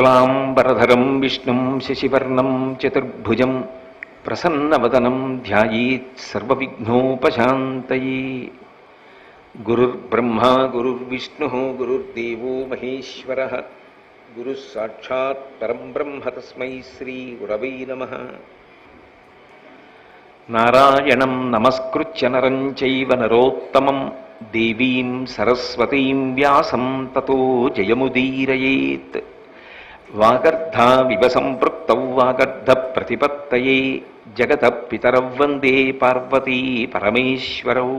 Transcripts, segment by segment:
శుక్లాంబరధరం విష్ణుం శశివర్ణం చతుర్భుజం ప్రసన్నవదనం ధ్యాయేత్ సర్వవిఘ్నోపశాంతయే. గురుర్బ్రహ్మా గురుర్విష్ణుః గురుర్దేవో మహేశ్వరః గురుః సాక్షాత్ పరం బ్రహ్మ తస్మై శ్రీ గురవై నమః. నారాయణం నమస్కృత్య నరం చైవ నరోత్తమం దేవీం సరస్వతీం వ్యాసం తతో జయముదీరయేత్. వాగర్ధావివ సంపృక్తౌ వాగర్ధ ప్రతిపత్తయే జగత పితరౌ వందే పార్వతీ పరమేశ్వరౌ.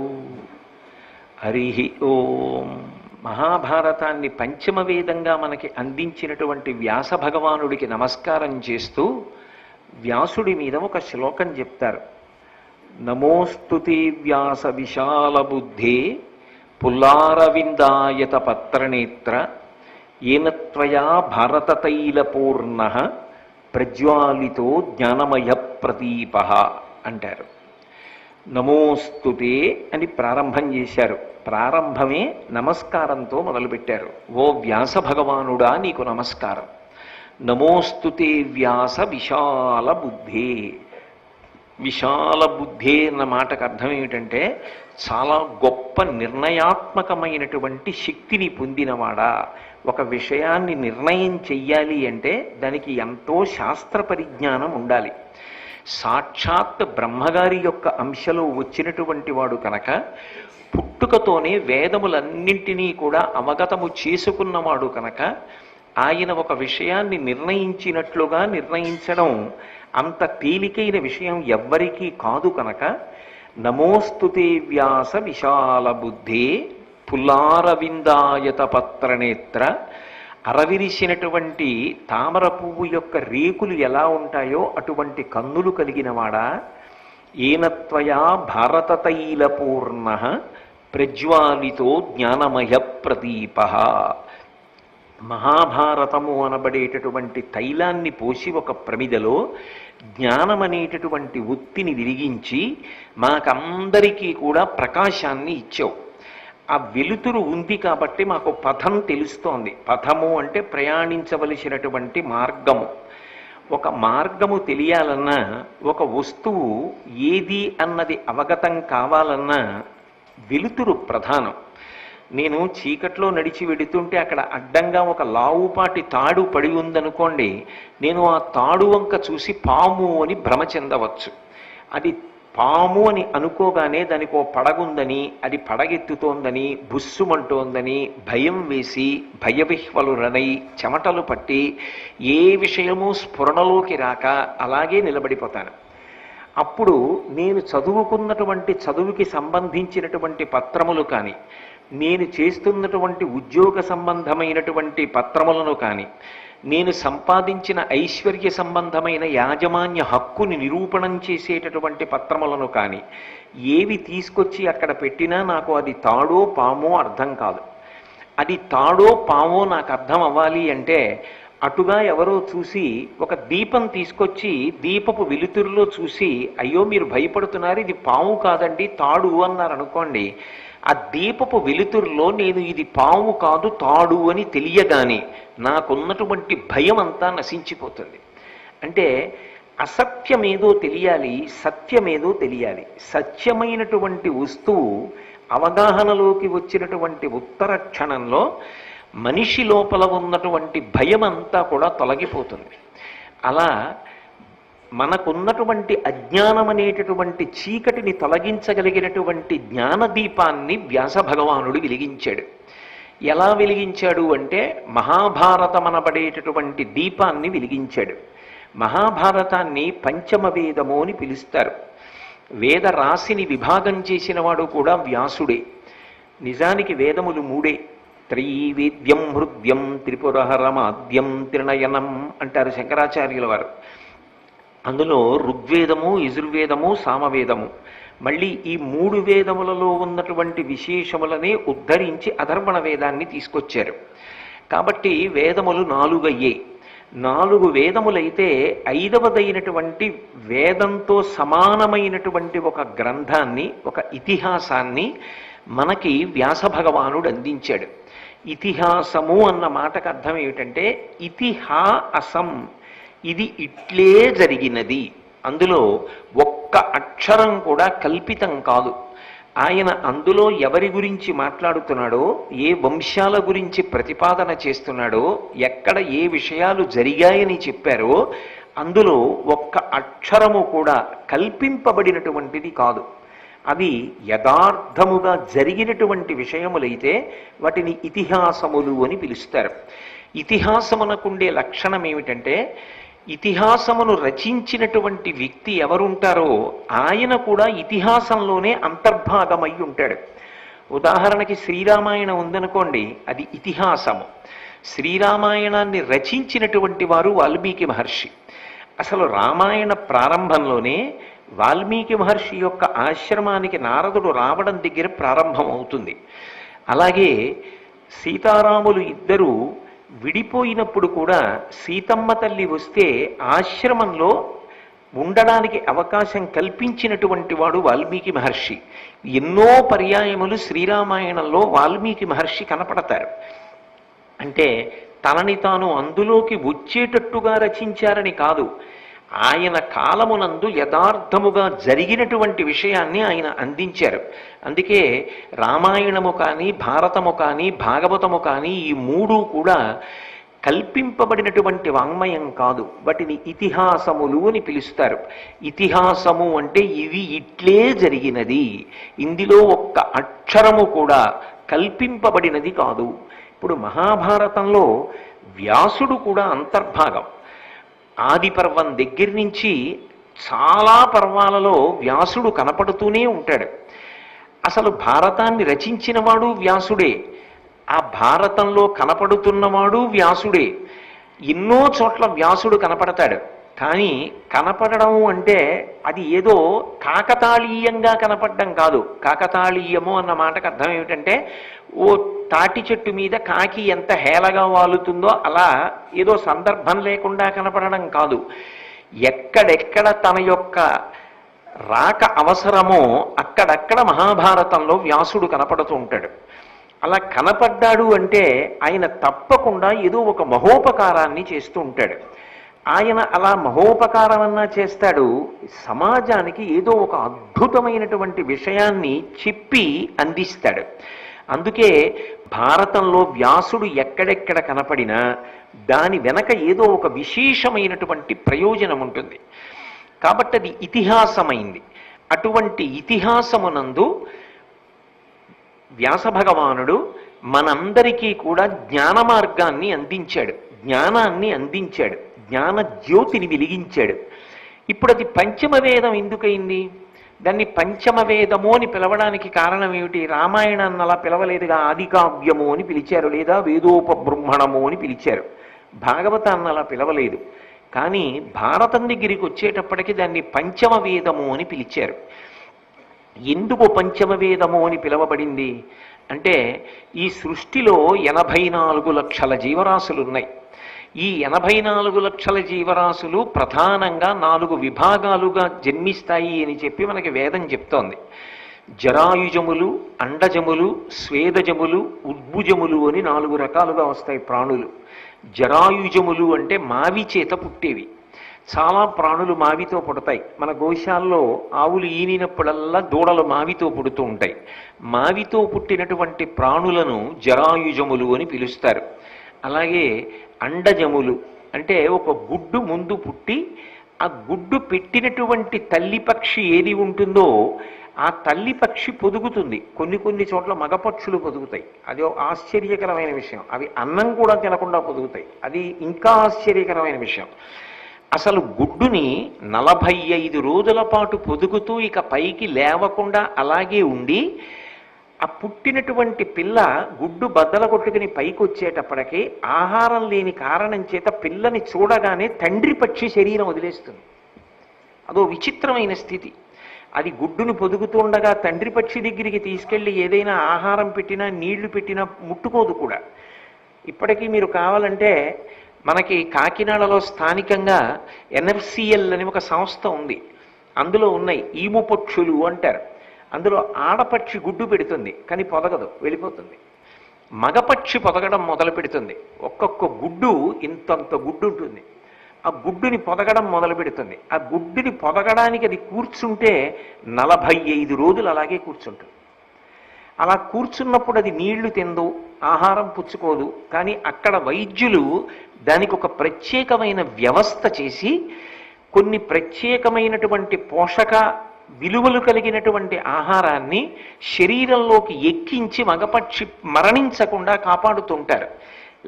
హరి ఓం. మహాభారతాన్ని పంచమ వేదంగా మనకి అందించినటువంటి వ్యాస భగవానుడికి నమస్కారం చేస్తూ వ్యాసుడి మీద ఒక శ్లోకం చెప్తారు. నమోస్తుతే వ్యాస విశాల బుద్ధే పుల్లారవిందాయత పత్రనేత్ర ఏన త్వయా భారతతైలపూర్ణ ప్రజ్వాలితో జ్ఞానమయ ప్రదీప అంటారు. నమోస్తుతే అని ప్రారంభం చేశారు. ప్రారంభమే నమస్కారంతో మొదలుపెట్టారు. ఓ వ్యాస భగవానుడా నీకు నమస్కారం. నమోస్తుతే వ్యాస విశాల బుద్ధే. విశాల బుద్ధి అన్న మాటకు అర్థం ఏమిటంటే చాలా గొప్ప నిర్ణయాత్మకమైనటువంటి శక్తిని పొందినవాడా. ఒక విషయాన్ని నిర్ణయం చెయ్యాలి అంటే దానికి ఎంతో శాస్త్ర పరిజ్ఞానం ఉండాలి. సాక్షాత్ బ్రహ్మగారి యొక్క అంశలో వచ్చినటువంటి వాడు కనుక పుట్టుకతోనే వేదములన్నింటినీ కూడా అవగతము చేసుకున్నవాడు కనుక ఆయన ఒక విషయాన్ని నిర్ణయించినట్లుగా నిర్ణయించడం అంత తేలికైన విషయం ఎవ్వరికీ కాదు కనుక నమోస్తుతే వ్యాస విశాల బుద్ధే పుల్లారవిందాయత పత్రనేత్ర. అరవిరిసినటువంటి తామర పువ్వు యొక్క రేకులు ఎలా ఉంటాయో అటువంటి కన్నులు కలిగినవాడా. ఏనత్వయా భారతతైలపూర్ణ ప్రజ్వాలితో జ్ఞానమయ ప్రదీప. మహాభారతము అనబడేటటువంటి తైలాన్ని పోసి ఒక ప్రమిదలో జ్ఞానమనేటటువంటి ఒత్తిని వెలిగించి మాకందరికీ కూడా ప్రకాశాన్ని ఇచ్చావు. ఆ వెలుతురు ఉంది కాబట్టి మాకు పథం తెలుస్తోంది. పథము అంటే ప్రయాణించవలసినటువంటి మార్గము. ఒక మార్గము తెలియాలన్నా, ఒక వస్తువు ఏది అన్నది అవగతం కావాలన్నా వెలుతురు ప్రధానం. నేను చీకట్లో నడిచి వెడుతుంటే అక్కడ అడ్డంగా ఒక లావుపాటి తాడు పడి ఉందనుకోండి, నేను ఆ తాడు వంక చూసి పాము అని భ్రమ చెందవచ్చు. అది పాము అని అనుకోగానే దానికి ఓ పడగుందని, అది పడగెత్తుతోందని, బుస్సుమంటోందని భయం వేసి భయవిహ్వలురనై చెమటలు పట్టి ఏ విషయమూ స్ఫురణలోకి రాక అలాగే నిలబడిపోతాను. అప్పుడు నేను చదువుకున్నటువంటి చదువుకి సంబంధించినటువంటి పత్రములు కానీ, నేను చేస్తున్నటువంటి ఉద్యోగ సంబంధమైనటువంటి పత్రములను కానీ, నేను సంపాదించిన ఐశ్వర్య సంబంధమైన యాజమాన్య హక్కుని నిరూపణం చేసేటటువంటి పత్రములను కానీ ఏవి తీసుకొచ్చి అక్కడ పెట్టినా నాకు అది తాడో పామో అర్థం కాదు. అది తాడో పామో నాకు అర్థం అవ్వాలి అంటే అటుగా ఎవరో చూసి ఒక దీపం తీసుకొచ్చి దీపపు వెలుతురులో చూసి అయ్యో మీరు భయపడుతున్నారు, ఇది పాము కాదండి తాడు అన్నారనుకోండి, ఆ దీపపు వెలుతురులో నేను ఇది పాము కాదు తాడు అని తెలియగానే నాకున్నటువంటి భయం అంతా నశించిపోతుంది. అంటే అసత్యమేదో తెలియాలి, సత్యమేదో తెలియాలి. సత్యమైనటువంటి వస్తువు అవగాహనలోకి వచ్చినటువంటి ఉత్తర క్షణంలో మనిషి లోపల ఉన్నటువంటి భయం అంతా కూడా తొలగిపోతుంది. అలా మనకున్నటువంటి అజ్ఞానం అనేటటువంటి చీకటిని తొలగించగలిగినటువంటి జ్ఞానదీపాన్ని వ్యాస భగవానుడు వెలిగించాడు. ఎలా వెలిగించాడు అంటే మహాభారతం అనబడేటటువంటి దీపాన్ని వెలిగించాడు. మహాభారతాన్ని పంచమ వేదము అని పిలుస్తారు. వేద రాశిని విభాగం చేసిన వాడు కూడా వ్యాసుడే. నిజానికి వేదములు మూడే. త్రైవేద్యం హృద్యం త్రిపురహరమాద్యం త్రినయనం అంటారు శంకరాచార్యుల వారు. అందులో ఋగ్వేదము, యజుర్వేదము, సామవేదము. మళ్ళీ ఈ మూడు వేదములలో ఉన్నటువంటి విశేషములనే ఉద్ధరించి అధర్వణ వేదాన్ని తీసుకొచ్చారు. కాబట్టి వేదములు 4 అయ్యాయి. 4 వేదములైతే 5వదైనటువంటి వేదంతో సమానమైనటువంటి ఒక గ్రంథాన్ని, ఒక ఇతిహాసాన్ని మనకి వ్యాస భగవానుడు అందించాడు. ఇతిహాసము అన్న మాటకు అర్థం ఏమిటంటే ఇతిహాసం, ఇది ఇట్లే జరిగినది. అందులో ఒక్క అక్షరం కూడా కల్పితం కాదు. ఆయన అందులో ఎవరి గురించి మాట్లాడుతున్నాడో, ఏ వంశాల గురించి ప్రతిపాదన చేస్తున్నాడో, ఎక్కడ ఏ విషయాలు జరిగాయని చెప్పారో అందులో ఒక్క అక్షరము కూడా కల్పింపబడినటువంటిది కాదు. అవి యథార్థముగా జరిగినటువంటి విషయములైతే వాటిని ఇతిహాసములు అని పిలుస్తారు. ఇతిహాసమునకుండే లక్షణం ఏమిటంటే, ఇతిహాసమును రచించినటువంటి వ్యక్తి ఎవరుంటారో ఆయన కూడా ఇతిహాసంలోనే అంతర్భాగమై ఉంటాడు. ఉదాహరణకి శ్రీరామాయణం ఉందనుకోండి, అది ఇతిహాసము. శ్రీరామాయణాన్ని రచించినటువంటి వారు వాల్మీకి మహర్షి. అసలు రామాయణ ప్రారంభంలోనే వాల్మీకి మహర్షి యొక్క ఆశ్రమానికి నారదుడు రావడం దగ్గర ప్రారంభం అవుతుంది. అలాగే సీతారాములు ఇద్దరూ విడిపోయినప్పుడు కూడా సీతమ్మ తల్లి వస్తే ఆశ్రమంలో ఉండడానికి అవకాశం కల్పించినటువంటి వాడు వాల్మీకి మహర్షి. ఎన్నో పర్యాయములు శ్రీరామాయణంలో వాల్మీకి మహర్షి కనపడతారు. అంటే తనని తాను అందులోకి వచ్చేటట్టుగా రచించారని కాదు, ఆయన కాలమునందు యథార్థముగా జరిగినటువంటి విషయాన్ని ఆయన అందించారు. అందుకే రామాయణము కానీ, భారతము కానీ, భాగవతము కానీ ఈ మూడు కూడా కల్పింపబడినటువంటి వాంగ్మయం కాదు. వాటిని ఇతిహాసములు అని పిలుస్తారు. ఇతిహాసము అంటే ఇవి ఇట్లే జరిగినది, ఇందులో ఒక్క అక్షరము కూడా కల్పింపబడినది కాదు. ఇప్పుడు మహాభారతంలో వ్యాసుడు కూడా అంతర్భాగం. ఆది పర్వం దగ్గర నుంచి చాలా పర్వాలలో వ్యాసుడు కనపడుతూనే ఉంటాడు. అసలు భారతాన్ని రచించినవాడు వ్యాసుడే, ఆ భారతంలో కనపడుతున్నవాడు వ్యాసుడే. ఎన్నో చోట్ల వ్యాసుడు కనపడతాడు. కానీ కనపడడం అంటే అది ఏదో కాకతాళీయంగా కనపడడం కాదు. కాకతాళీయము అన్న మాటకు అర్థం ఏమిటంటే, ఓ తాటి చెట్టు మీద కాకి ఎంత హేళగా వాలుతుందో అలా ఏదో సందర్భం లేకుండా కనపడడం కాదు. ఎక్కడెక్కడ తన యొక్క రాక అవసరమో అక్కడక్కడ మహాభారతంలో వ్యాసుడు కనపడుతూ ఉంటాడు. అలా కనపడ్డాడు అంటే ఆయన తప్పకుండా ఏదో ఒక మహోపకారాన్ని చేస్తూ ఉంటాడు. ఆయన అలా మహోపకారమన్నా చేస్తాడు, సమాజానికి ఏదో ఒక అద్భుతమైనటువంటి విషయాన్ని చెప్పి అందిస్తాడు. అందుకే భారతంలో వ్యాసుడు ఎక్కడెక్కడ కనపడినా దాని వెనక ఏదో ఒక విశేషమైనటువంటి ప్రయోజనం ఉంటుంది. కాబట్టి అది ఇతిహాసమైంది. అటువంటి ఇతిహాసమునందు వ్యాస భగవానుడు మనందరికీ కూడా జ్ఞాన మార్గాన్ని అందించాడు, జ్ఞానాన్ని అందించాడు, జ్ఞాన జ్యోతిని వెలిగించాడు. ఇప్పుడు అది పంచమ వేదం ఎందుకయింది? దాన్ని పంచమ వేదము అని పిలవడానికి కారణం ఏమిటి? రామాయణాన్ని అలా పిలవలేదుగా, ఆది కావ్యము అని పిలిచారు, లేదా వేదోపబృంహణము అని పిలిచారు. భాగవతాన్ని అలా పిలవలేదు. కానీ భారతం దగ్గరికి వచ్చేటప్పటికి దాన్ని పంచమ వేదము అని పిలిచారు. ఎందుకు పంచమ వేదము అని పిలవబడింది అంటే, ఈ సృష్టిలో 84 లక్షల జీవరాశులు ఉన్నాయి. ఈ 84 లక్షల జీవరాశులు ప్రధానంగా 4 విభాగాలుగా జన్మిస్తాయి అని చెప్పి మనకి వేదం చెప్తోంది. జరాయుజములు, అండజములు, స్వేదజములు, ఉద్భుజములు అని 4 రకాలుగా వస్తాయి ప్రాణులు. జరాయుజములు అంటే మావి చేత పుట్టేవి. చాలా ప్రాణులు మావితో పుడతాయి. మన గోశాల్లో ఆవులు ఈనినప్పుడల్లా దూడలు మావితో పుడుతూ ఉంటాయి. మావితో పుట్టినటువంటి ప్రాణులను జరాయుజములు అని పిలుస్తారు. అలాగే అండజములు అంటే ఒక గుడ్డు ముందు పుట్టి ఆ గుడ్డు పెట్టినటువంటి తల్లి పక్షి ఏది ఉంటుందో ఆ తల్లి పక్షి పొదుగుతుంది. కొన్ని చోట్ల మగపక్షులు పొదుగుతాయి. అది ఆశ్చర్యకరమైన విషయం. అవి అన్నం కూడా తినకుండా పొదుగుతాయి. అది ఇంకా ఆశ్చర్యకరమైన విషయం. అసలు గుడ్డుని 45 రోజుల పాటు పొదుగుతూ ఇక పైకి లేవకుండా అలాగే ఉండి ఆ పుట్టినటువంటి పిల్ల గుడ్డు బద్దల కొట్టుకుని పైకి వచ్చేటప్పటికీ ఆహారం లేని కారణం చేత పిల్లని చూడగానే తండ్రి పక్షి శరీరం వదిలేస్తుంది. అదో విచిత్రమైన స్థితి. అది గుడ్డును పొదుగుతుండగా తండ్రి పక్షి దగ్గరికి తీసుకెళ్లి ఏదైనా ఆహారం పెట్టినా నీళ్లు పెట్టినా ముట్టుకోదు కూడా. ఇప్పటికీ మీరు కావాలంటే మనకి కాకినాడలో స్థానికంగా ఎన్ఎఫ్సిఎల్ అని ఒక సంస్థ ఉంది. అందులో ఉన్నాయి ఈము పక్షులు అంటారు. అందులో ఆడపక్షి గుడ్డు పెడుతుంది కానీ పొదగదు, వెళ్ళిపోతుంది. మగపక్షి పొదగడం మొదలు పెడుతుంది. ఒక్కొక్క గుడ్డు ఇంతంత గుడ్డు ఉంటుంది. ఆ గుడ్డుని పొదగడం మొదలు పెడుతుంది. ఆ గుడ్డుని పొదగడానికి అది కూర్చుంటే 45 రోజులు అలాగే కూర్చుంటుంది. అలా కూర్చున్నప్పుడు అది నీళ్లు తిందు, ఆహారం పుచ్చుకోదు. కానీ అక్కడ వైద్యులు దానికి ఒక ప్రత్యేకమైన వ్యవస్థ చేసి కొన్ని ప్రత్యేకమైనటువంటి పోషక విలువలు కలిగినటువంటి ఆహారాన్ని శరీరంలోకి ఎక్కించి మగపక్షి మరణించకుండా కాపాడుతుంటారు.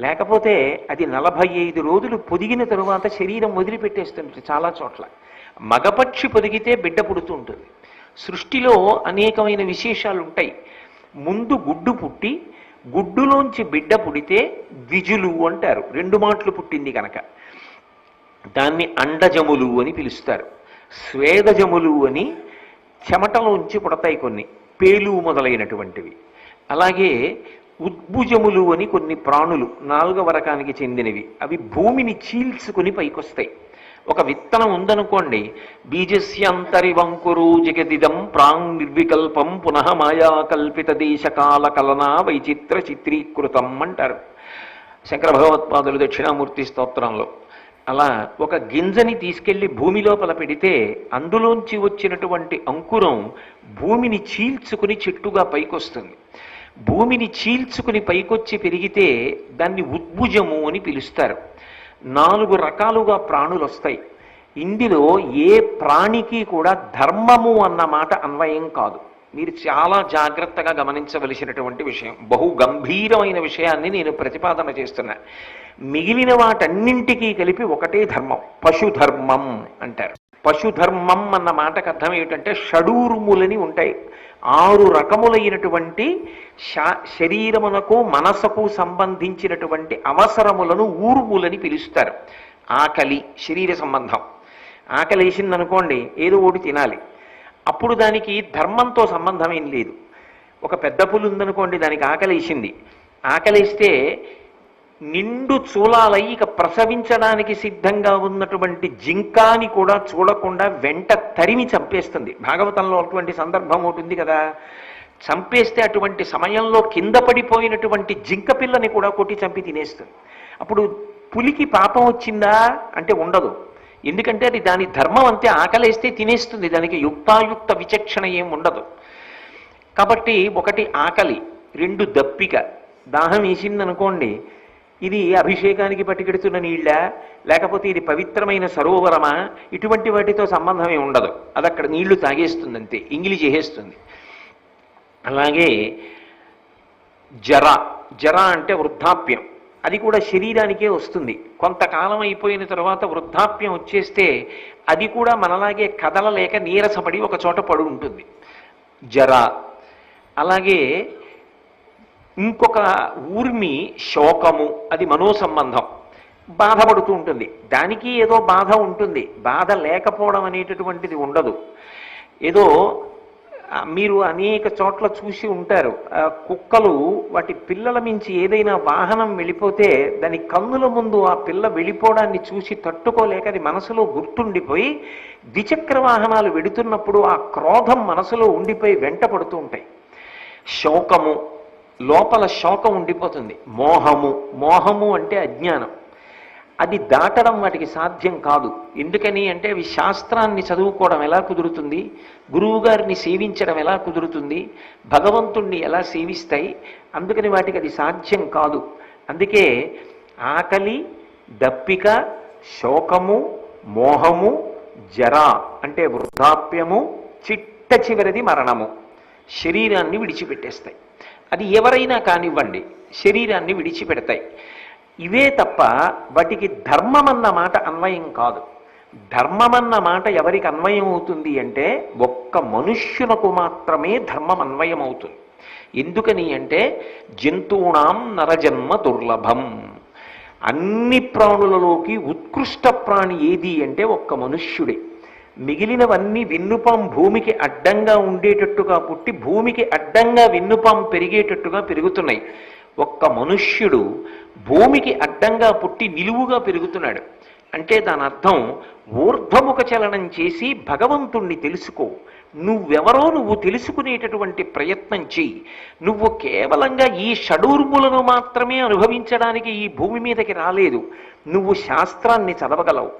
లేకపోతే అది 45 రోజులు పొదిగిన తరువాత శరీరం వదిలిపెట్టేస్తుంది. చాలా చోట్ల మగపక్షి పొదిగితే బిడ్డ పుడుతూ ఉంటుంది. సృష్టిలో అనేకమైన విశేషాలు ఉంటాయి. ముందు గుడ్డు పుట్టి గుడ్డులోంచి బిడ్డ పుడితే ద్విజులు అంటారు. 2 మాటలు పుట్టింది కనుక దాన్ని అండజములు అని పిలుస్తారు. స్వేదజములు అని చెమటలోంచి పుడతాయి కొన్ని, పేలు మొదలైనటువంటివి. అలాగే ఉద్భుజములు అని కొన్ని ప్రాణులు 4వ రకానికి చెందినవి. అవి భూమిని చీల్చుకుని పైకొస్తాయి. ఒక విత్తనం ఉందనుకోండి, బీజస్యంతరివంకురు జగదిదం ప్రాంగ్ నిర్వికల్పం పునః మాయా కల్పిత దేశకాల కలనా వైచిత్ర చిత్రీకృతం అంటారు శంకర భగవత్పాదులు దక్షిణామూర్తి స్తోత్రంలో. అలా ఒక గింజని తీసుకెళ్లి భూమి లోపల పెడితే అందులోంచి వచ్చినటువంటి అంకురం భూమిని చీల్చుకుని చెట్టుగా పైకొస్తుంది. భూమిని చీల్చుకుని పైకొచ్చి పెరిగితే దాన్ని ఉద్భుజము అని పిలుస్తారు. 4 రకాలుగా ప్రాణులు వస్తాయి. ఇందులో ఏ ప్రాణికి కూడా ధర్మము అన్న మాట అన్వయం కాదు. మీరు చాలా జాగ్రత్తగా గమనించవలసినటువంటి విషయం. బహు గంభీరమైన విషయాన్ని నేను ప్రతిపాదన చేస్తున్నా. మిగిలిన వాటన్నింటికీ కలిపి ఒకటే ధర్మం, పశుధర్మం అంటారు. పశుధర్మం అన్న మాటకు అర్థం ఏమిటంటే షడూర్ములని ఉంటాయి. 6 రకములైనటువంటి శరీరమునకు మనసుకు సంబంధించినటువంటి అవసరములను ఊర్ములని పిలుస్తారు. ఆకలి శరీర సంబంధం. ఆకలి వేసిందనుకోండి, ఏదో ఒకటి తినాలి. అప్పుడు దానికి ధర్మంతో సంబంధం ఏం లేదు. ఒక పెద్ద పులి ఉందనుకోండి, దానికి ఆకలి వేసింది. ఆకలిస్తే నిండు చూలాలై ఇక ప్రసవించడానికి సిద్ధంగా ఉన్నటువంటి జింకాని కూడా చూడకుండా వెంట తరిమి చంపేస్తుంది. భాగవతంలో అటువంటి సందర్భం ఒకటి ఉంది కదా. చంపేస్తే అటువంటి సమయంలో కింద పడిపోయినటువంటి జింక పిల్లని కూడా కొట్టి చంపి తినేస్తుంది. అప్పుడు పులికి పాపం వచ్చిందా అంటే ఉండదు. ఎందుకంటే అది దాని ధర్మం అంతే. ఆకలేస్తే తినేస్తుంది. దానికి యుక్తాయుక్త విచక్షణ ఏం ఉండదు. కాబట్టి ఒకటి ఆకలి, 2 దప్పిక. దాహం వేసిందనుకోండి, ఇది అభిషేకానికి పట్టుకెడుతున్న నీళ్ళ లేకపోతే ఇది పవిత్రమైన సరోవరమా, ఇటువంటి వాటితో సంబంధమే ఉండదు. అది అక్కడ నీళ్లు తాగేస్తుంది అంతే, ఇంగిలి చేసేస్తుంది. అలాగే జర అంటే వృద్ధాప్యం. అది కూడా శరీరానికే వస్తుంది. కొంతకాలం అయిపోయిన తర్వాత వృద్ధాప్యం వచ్చేస్తే అది కూడా మనలాగే కదలలేక నీరసపడి ఒక చోట పడు ఉంటుంది, జర. అలాగే ఇంకొక ఊర్మి శోకము, అది మనోసంబంధం, బాధపడుతూ ఉంటుంది. దానికి ఏదో బాధ ఉంటుంది, బాధ లేకపోవడం అనేటటువంటిది ఉండదు. ఏదో మీరు అనేక చోట్ల చూసి ఉంటారు, కుక్కలు వాటి పిల్లల మించి ఏదైనా వాహనం వెళ్ళిపోతే దాని కన్నుల ముందు ఆ పిల్ల వెళ్ళిపోవడాన్ని చూసి తట్టుకోలేక అది మనసులో గుర్తుండిపోయి ద్విచక్ర వాహనాలు వెడుతున్నప్పుడు ఆ క్రోధం మనసులో ఉండిపోయి వెంట పడుతూ ఉంటాయి. శోకము, లోపల శోకం ఉండిపోతుంది. మోహము అంటే అజ్ఞానం. అది దాటడం వాటికి సాధ్యం కాదు. ఎందుకని అంటే అవి శాస్త్రాన్ని చదువుకోవడం ఎలా కుదురుతుంది, గురువుగారిని సేవించడం ఎలా కుదురుతుంది, భగవంతుణ్ణి ఎలా సేవిస్తాయి? అందుకని వాటికి అది సాధ్యం కాదు. అందుకే ఆకలి, దప్పిక, శోకము, మోహము, జర అంటే వృద్ధాప్యము, చిట్ట చివరిది మరణము శరీరాన్ని విడిచిపెట్టేస్తాయి. అది ఎవరైనా కానివ్వండి శరీరాన్ని విడిచిపెడతాయి. ఇవే తప్ప వాటికి ధర్మమన్న మాట అన్వయం కాదు. ధర్మమన్న మాట ఎవరికి అన్వయం అవుతుంది అంటే ఒక్క మనుష్యునకు మాత్రమే ధర్మం అన్వయం అవుతుంది. ఎందుకని అంటే జంతువునాం నరజన్మ దుర్లభం. అన్ని ప్రాణులలోకి ఉత్కృష్ట ప్రాణి ఏది అంటే ఒక్క మనుష్యుడే. మిగిలినవన్నీ వెన్నుపాం భూమికి అడ్డంగా ఉండేటట్టుగా పుట్టి భూమికి అడ్డంగా వెన్నుపాం పెరిగేటట్టుగా పెరుగుతున్నాయి. ఒక్క మనుష్యుడు భూమికి అడ్డంగా పుట్టి నిలువుగా పెరుగుతున్నాడు. అంటే దాని అర్థం ఊర్ధ్వముఖ చలనం చేసి భగవంతుణ్ణి తెలుసుకో. నువ్వెవరో నువ్వు తెలుసుకునేటటువంటి ప్రయత్నం చెయ్యి. నువ్వు కేవలంగా ఈ షడూర్ములను మాత్రమే అనుభవించడానికి ఈ భూమి మీదకి రాలేదు. నువ్వు శాస్త్రాన్ని చదవగలవు,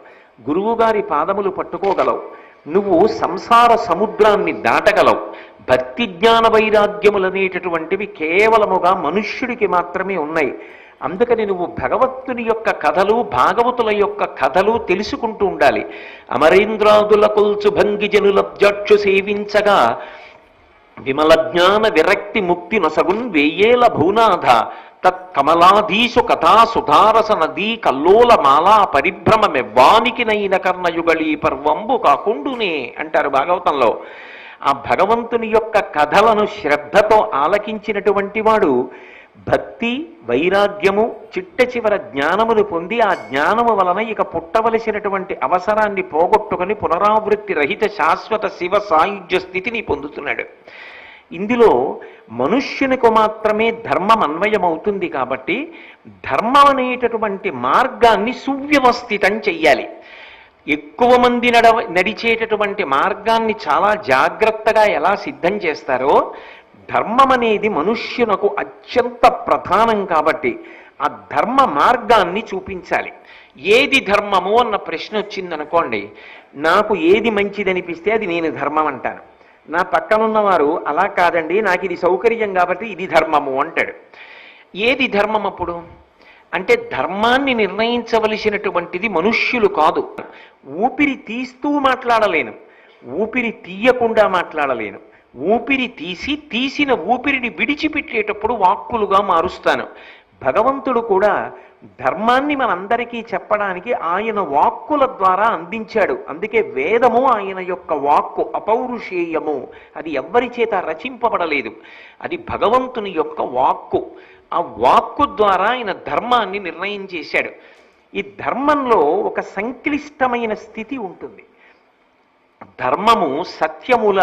గురువుగారి పాదములు పట్టుకోగలవు, నువ్వు సంసార సముద్రాన్ని దాటగలవు. భక్తి జ్ఞాన వైరాగ్యములనేటటువంటివి కేవలముగా మనుష్యుడికి మాత్రమే ఉన్నాయి. అందుకని నువ్వు భగవత్తుని యొక్క కథలు, భాగవతుల యొక్క కథలు తెలుసుకుంటూ ఉండాలి. అమరేంద్రాదుల కొల్చు భంగి జనుల జక్షు సేవించగా విమల జ్ఞాన విరక్తి ముక్తి నొసగున్ వేయేల భూనాథ తత్ కమలాధీశు కథా సుధారస నదీ కల్లోల మాలా పరిభ్రమమెవ్వానికి నైన కర్ణయుగళీ పర్వంబు కాకుండునే అంటారు భాగవతంలో. ఆ భగవంతుని యొక్క కథలను శ్రద్ధతో ఆలకించినటువంటి వాడు భక్తి వైరాగ్యము చిట్ట చివర జ్ఞానమును పొంది ఆ జ్ఞానము వలన ఇక పుట్టవలసినటువంటి అవసరాన్ని పోగొట్టుకుని పునరావృత్తి రహిత శాశ్వత శివ సాయుధ్య స్థితిని పొందుతున్నాడు. ఇందులో మనుష్యునికి మాత్రమే ధర్మం అన్వయమవుతుంది. కాబట్టి ధర్మం అనేటటువంటి మార్గాన్ని సువ్యవస్థితం చెయ్యాలి. ఎక్కువ మంది నడిచేటటువంటి మార్గాన్ని చాలా జాగ్రత్తగా ఎలా సిద్ధం చేస్తారో, ధర్మం అనేది మనుష్యునకు అత్యంత ప్రధానం. కాబట్టి ఆ ధర్మ మార్గాన్ని చూపించాలి. ఏది ధర్మము అన్న ప్రశ్న వచ్చిందనుకోండి, నాకు ఏది మంచిదనిపిస్తే అది నేను ధర్మం అంటాను. నా పక్కనున్నవారు అలా కాదండి, నాకు ఇది సౌకర్యం కాబట్టి ఇది ధర్మము అంటాడు. ఏది ధర్మం అప్పుడు అంటే ధర్మాన్ని నిర్ణయించవలసినటువంటిది మనుష్యులు కాదు. ఊపిరి తీస్తూ మాట్లాడలేను, ఊపిరి తీయకుండా మాట్లాడలేను, ఊపిరి తీసిన ఊపిరిని విడిచిపెట్టేటప్పుడు వాక్కులుగా మారుస్తాను. భగవంతుడు కూడా ధర్మాన్ని మనందరికీ చెప్పడానికి ఆయన వాక్కుల ద్వారా అందించాడు. అందుకే వేదము ఆయన యొక్క వాక్కు అపౌరుషేయము, అది ఎవ్వరి చేత రచింపబడలేదు, అది భగవంతుని యొక్క వాక్కు. ఆ వాక్కు ద్వారా ఆయన ధర్మాన్ని నిర్ణయం చేశాడు. ఈ ధర్మంలో ఒక సంక్లిష్టమైన స్థితి ఉంటుంది. ధర్మము సత్యముల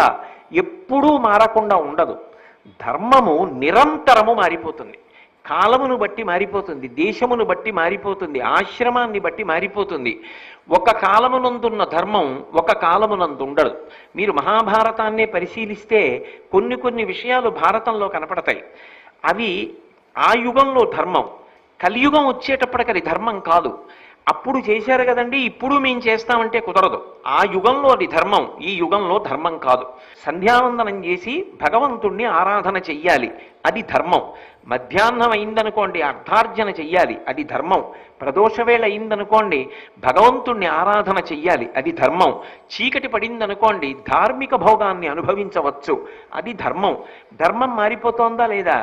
ఎప్పుడూ మారకుండా ఉండదు. ధర్మము నిరంతరము మారిపోతుంది. కాలమును బట్టి మారిపోతుంది, దేశమును బట్టి మారిపోతుంది, ఆశ్రమాన్ని బట్టి మారిపోతుంది. ఒక కాలమునందున్న ధర్మం ఒక కాలమునందు ఉండదు. మీరు మహాభారతాన్నే పరిశీలిస్తే కొన్ని విషయాలు భారతంలో కనపడతాయి. అవి ఆ యుగంలో ధర్మం, కలియుగం వచ్చేటప్పటికి అది ధర్మం కాదు. అప్పుడు చేశారు కదండి, ఇప్పుడు మేము చేస్తామంటే కుదరదు. ఆ యుగంలో అది ధర్మం, ఈ యుగంలో ధర్మం కాదు. సంధ్యావందనం చేసి భగవంతుణ్ణి ఆరాధన చెయ్యాలి, అది ధర్మం. మధ్యాహ్నం అయిందనుకోండి అర్ధార్జన చెయ్యాలి, అది ధర్మం. ప్రదోషవేళ అయిందనుకోండి భగవంతుణ్ణి ఆరాధన చెయ్యాలి, అది ధర్మం. చీకటి పడిందనుకోండి ధార్మిక భోగాన్ని అనుభవించవచ్చు, అది ధర్మం. ధర్మం మారిపోతోందా లేదా?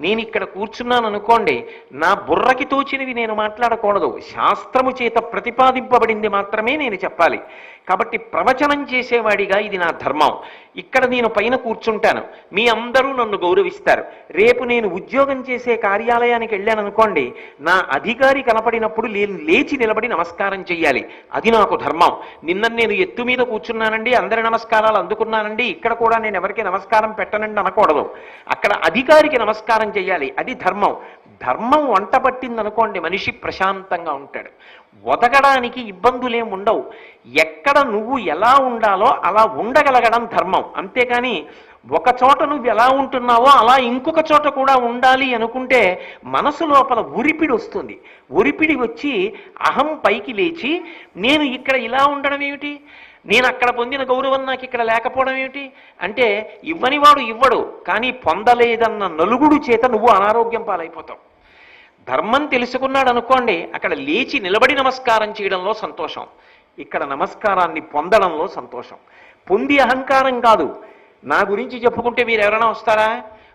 నేను ఇక్కడ కూర్చున్నాను అనుకోండి, నా బుర్రకి తోచినవి నేను మాట్లాడకూడదు, శాస్త్రము చేత ప్రతిపాదింపబడింది మాత్రమే నేను చెప్పాలి. కాబట్టి ప్రవచనం చేసేవాడిగా ఇది నా ధర్మం. ఇక్కడ నేను పైన కూర్చుంటాను, మీ అందరూ నన్ను గౌరవిస్తారు. రేపు నేను ఉద్యోగం చేసే కార్యాలయానికి వెళ్ళాను అనుకోండి, నా అధికారి కనపడినప్పుడు లేచి నిలబడి నమస్కారం చెయ్యాలి, అది నాకు ధర్మం. నిన్న నేను ఎత్తు మీద కూర్చున్నానండి, అందరి నమస్కారాలు అందుకున్నానండి, ఇక్కడ కూడా నేను ఎవరికి నమస్కారం పెట్టనండి అనకూడదు. అక్కడ అధికారికి నమస్కారం చెయ్యాలి, అది ధర్మం. ధర్మం వంట పట్టిందనుకోండి మనిషి ప్రశాంతంగా ఉంటాడు, ఒదగడానికి ఇబ్బందులేం ఉండవు. ఎక్కడ నువ్వు ఎలా ఉండాలో అలా ఉండగలగడం ధర్మం. అంతేకాని ఒక చోట నువ్వు ఎలా ఉంటున్నావో అలా ఇంకొక చోట కూడా ఉండాలి అనుకుంటే మనసు లోపల ఉరిపిడి వస్తుంది. ఉరిపిడి వచ్చి అహం పైకి లేచి నేను ఇక్కడ ఇలా ఉండడం ఏమిటి, నేను అక్కడ పొందిన గౌరవం నాకు ఇక్కడ లేకపోవడం ఏమిటి అంటే, ఇవ్వనివాడు ఇవ్వడు, కానీ పొందలేదన్న నలుగుడు చేత నువ్వు అనారోగ్యం పాలైపోతావు. ధర్మం తెలుసుకున్నాడు అనుకోండి, అక్కడ లేచి నిలబడి నమస్కారం చేయడంలో సంతోషం, ఇక్కడ నమస్కారాన్ని పొందడంలో సంతోషం. పొంది అహంకారం కాదు. నా గురించి చెప్పుకుంటే మీరు ఎవరైనా వస్తారా?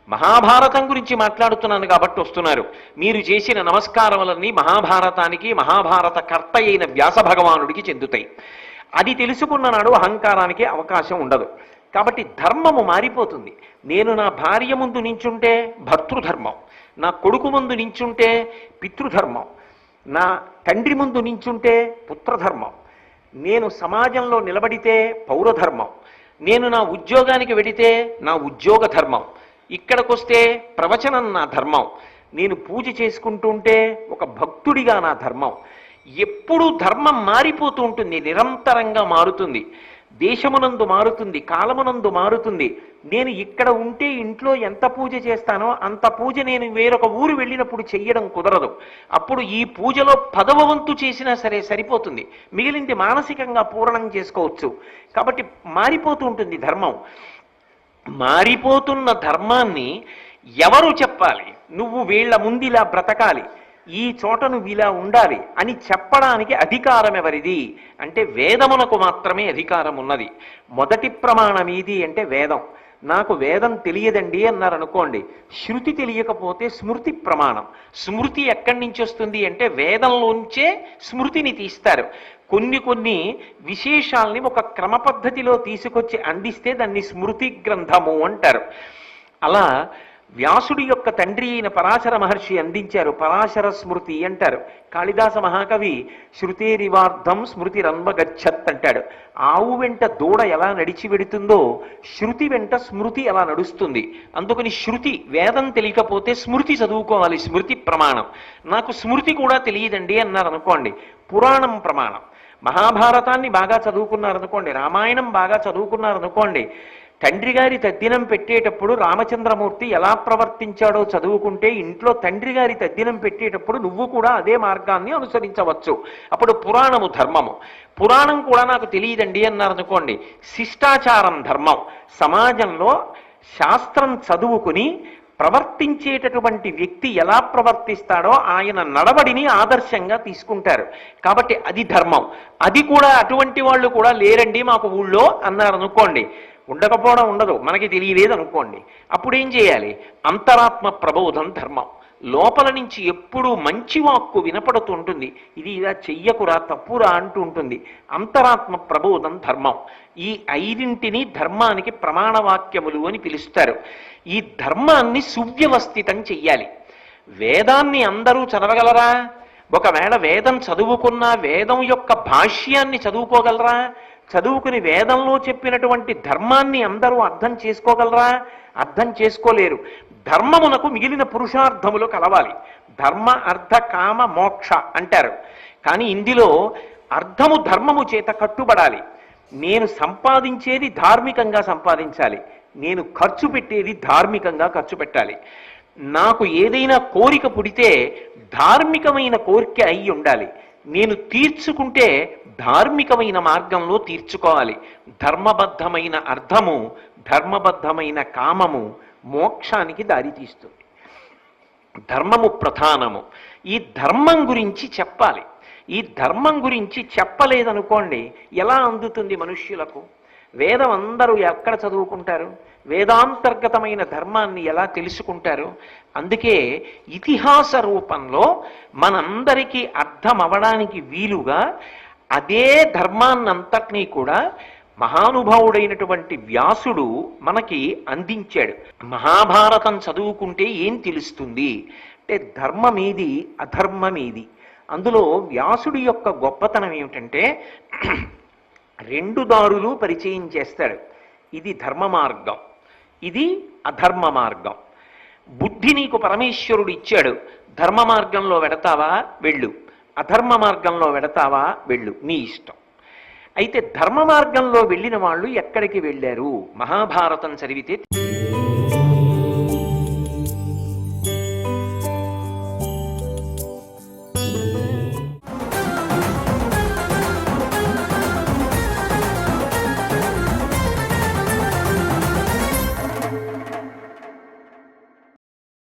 మహాభారతం గురించి మాట్లాడుతున్నాను కాబట్టి వస్తున్నారు. మీరు చేసిన నమస్కారములన్నీ మహాభారతానికి, మహాభారత కర్త అయిన వ్యాస భగవానుడికి చెందుతాయి. అది తెలుసుకున్న నాడు అహంకారానికి అవకాశం ఉండదు. కాబట్టి ధర్మము మారిపోతుంది. నేను నా భార్య ముందు నించుంటే భర్తృధర్మం, నా కొడుకు ముందు నించుంటే పితృధర్మం, నా తండ్రి ముందు నించుంటే పుత్రధర్మం, నేను సమాజంలో నిలబడితే పౌరధర్మం, నేను నా ఉద్యోగానికి వెడితే నా ఉద్యోగ ధర్మం, ఇక్కడికొస్తే ప్రవచనం నా ధర్మం, నేను పూజ చేసుకుంటుంటే ఒక భక్తుడిగా నా ధర్మం. ఎప్పుడూ ధర్మం మారిపోతూ ఉంటుంది, నిరంతరంగా మారుతుంది. దేశమునందు మారుతుంది, కాలమునందు మారుతుంది. నేను ఇక్కడ ఉంటే ఇంట్లో ఎంత పూజ చేస్తానో అంత పూజ నేను వేరొక ఊరు వెళ్ళినప్పుడు చెయ్యడం కుదరదు. అప్పుడు ఈ పూజలో 10వ వంతు చేసినా సరే సరిపోతుంది, మిగిలింది మానసికంగా పూర్ణం చేసుకోవచ్చు. కాబట్టి మారిపోతూ ఉంటుంది ధర్మం. మారిపోతున్న ధర్మాన్ని ఎవరు చెప్పాలి? నువ్వు వీళ్ళ ముందిలా బ్రతకాలి, ఈ చోట నువ్వు ఇలా ఉండాలి అని చెప్పడానికి అధికారం ఎవరిది అంటే వేదమునకు మాత్రమే అధికారం ఉన్నది. మొదటి ప్రమాణం ఏది అంటే వేదం. నాకు వేదం తెలియదండి అన్నారనుకోండి, శృతి తెలియకపోతే స్మృతి ప్రమాణం. స్మృతి ఎక్కడి నుంచి వస్తుంది అంటే వేదంలోంచే స్మృతిని తీస్తారు. కొన్ని విశేషాల్ని ఒక క్రమ పద్ధతిలో తీసుకొచ్చి అందిస్తే దాన్ని స్మృతి గ్రంథము అంటారు. అలా వ్యాసుడి యొక్క తండ్రి అయిన పరాశర మహర్షి అందించారు, పరాశర స్మృతి అంటారు. కాళిదాస మహాకవి శృతేరివార్ధం స్మృతి రన్మగచ్చత్ అంటాడు. ఆవు వెంట దూడ ఎలా నడిచి వెడుతుందో శృతి వెంట స్మృతి అలా నడుస్తుంది. అందుకని శృతి, వేదం తెలియకపోతే స్మృతి చదువుకోవాలి, స్మృతి ప్రమాణం. నాకు స్మృతి కూడా తెలియదండి అన్నారు అనుకోండి, పురాణం ప్రమాణం. మహాభారతాన్ని బాగా చదువుకున్నారనుకోండి, రామాయణం బాగా చదువుకున్నారనుకోండి, తండ్రి గారి తద్దినం పెట్టేటప్పుడు రామచంద్రమూర్తి ఎలా ప్రవర్తించాడో చదువుకుంటే ఇంట్లో తండ్రి గారి తద్దినం పెట్టేటప్పుడు నువ్వు కూడా అదే మార్గాన్ని అనుసరించవచ్చు. అప్పుడు పురాణము ధర్మము. పురాణం కూడా నాకు తెలియదండి అన్నారనుకోండి, శిష్టాచారం ధర్మం. సమాజంలో శాస్త్రం చదువుకుని ప్రవర్తించేటటువంటి వ్యక్తి ఎలా ప్రవర్తిస్తాడో ఆయన నడవడిని ఆదర్శంగా తీసుకుంటారు. కాబట్టి అది ధర్మం. అది కూడా అటువంటి వాళ్ళు కూడా లేరండి మాకు ఊళ్ళో అన్నారనుకోండి, ఉండకపోవడం ఉండదు, మనకి తెలియలేదు అనుకోండి, అప్పుడు ఏం చేయాలి? అంతరాత్మ ప్రబోధం ధర్మం. లోపల నుంచి ఎప్పుడూ మంచి వాక్కు వినపడుతూ ఉంటుంది, ఇది ఇలా చెయ్యకురా తప్పురా అంటూ ఉంటుంది. అంతరాత్మ ప్రబోధం ధర్మం. ఈ 5ంటిని ధర్మానికి ప్రమాణవాక్యములు అని పిలుస్తారు. ఈ ధర్మాన్ని సువ్యవస్థితం చెయ్యాలి. వేదాన్ని అందరూ చదవగలరా? ఒకవేళ వేదం చదువుకున్నా వేదం యొక్క భాష్యాన్ని చదువుకోగలరా? చదువుకుని వేదంలో చెప్పినటువంటి ధర్మాన్ని అందరూ అర్థం చేసుకోగలరా? అర్థం చేసుకోలేరు. ధర్మమునకు మిగిలిన పురుషార్థములు కలవాలి. ధర్మ అర్థ కామ మోక్ష అంటారు. కానీ ఇందులో అర్థము ధర్మము చేత కట్టుబడాలి. నేను సంపాదించేది ధార్మికంగా సంపాదించాలి, నేను ఖర్చు పెట్టేది ధార్మికంగా ఖర్చు పెట్టాలి. నాకు ఏదైనా కోరిక పుడితే ధార్మికమైన కోరిక అయి ఉండాలి. నేను తీర్చుకుంటే ధార్మికమైన మార్గంలో తీర్చుకోవాలి. ధర్మబద్ధమైన అర్థము, ధర్మబద్ధమైన కామము మోక్షానికి దారితీస్తుంది. ధర్మము ప్రధానము. ఈ ధర్మం గురించి చెప్పాలి. ఈ ధర్మం గురించి చెప్పలేదనుకోండి, ఎలా అందుతుంది మనుష్యులకు? వేదం అందరూ ఎక్కడ చదువుకుంటారు? వేదాంతర్గతమైన ధర్మాన్ని ఎలా తెలుసుకుంటారు? అందుకే ఇతిహాస రూపంలో మనందరికీ అర్థం అవడానికి వీలుగా అదే ధర్మాన్నంతటినీ కూడా మహానుభావుడైనటువంటి వ్యాసుడు మనకి అందించాడు. మహాభారతం చదువుకుంటే ఏం తెలుస్తుంది అంటే ధర్మమేది, అధర్మమేది. అందులో వ్యాసుడి యొక్క గొప్పతనం ఏమిటంటే 2 దారులు పరిచయం చేస్తాడు. ఇది ధర్మ మార్గం, ఇది అధర్మ మార్గం. బుద్ధి నీకు పరమేశ్వరుడు ఇచ్చాడు. ధర్మ మార్గంలో వెడతావా వెళ్ళు, అధర్మ మార్గంలో వెడతావా వెళ్ళు, నీ ఇష్టం. అయితే ధర్మ మార్గంలో వెళ్ళిన వాళ్ళు ఎక్కడికి వెళ్ళారు? మహాభారతం చదివితే